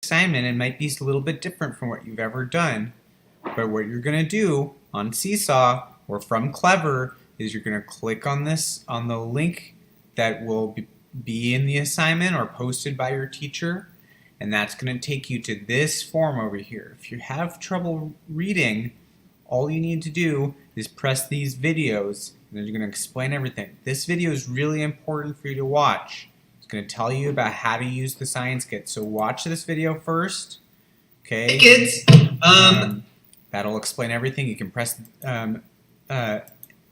assignment, it might be a little bit different from what you've ever done. But what you're going to do on Seesaw or from Clever is you're going to click on on the link that will be in the assignment or posted by your teacher, and that's going to take you to this form over here. If you have trouble reading, all you need to do is press these videos, and they're going to explain everything. This video is really important for you to watch. It's going to tell you about how to use the science kit. So watch this video first. Okay. Hey kids. That'll explain everything. You can press.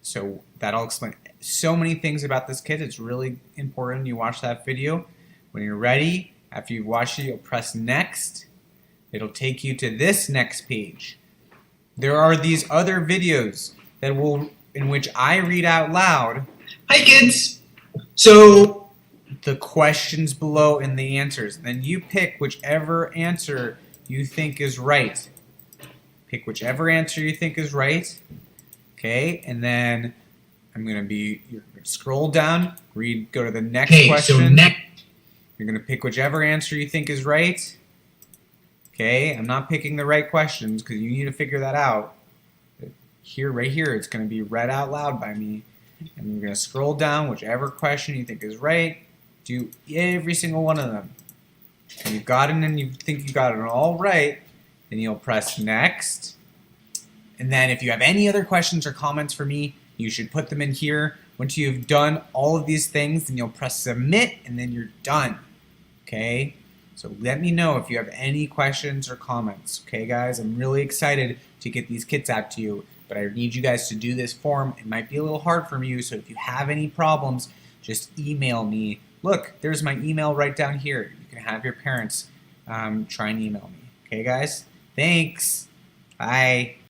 So that'll explain so many things about this kit. It's really important you watch that video. When you're ready, after you've watched it, you'll press next. It'll take you to this next page. There are these other videos in which I read out loud. Hi kids. So the questions below and the answers. Then you pick whichever answer you think is right. Pick whichever answer you think is right. Okay, and then you're gonna scroll down, go to the next question. So next. You're gonna pick whichever answer you think is right. Okay, I'm not picking the right questions because you need to figure that out. Here, right here, it's gonna be read out loud by me. And you're gonna scroll down, whichever question you think is right. Do every single one of them. And you've got it and you think you got it all right, then you'll press next. And then if you have any other questions or comments for me, you should put them in here. Once you've done all of these things, then you'll press submit and then you're done. Okay? So let me know if you have any questions or comments. Okay, guys? I'm really excited to get these kits out to you, but I need you guys to do this form. It might be a little hard for you, so if you have any problems, just email me. Look, there's my email right down here. You can have your parents try and email me. Okay, guys? Thanks. Bye.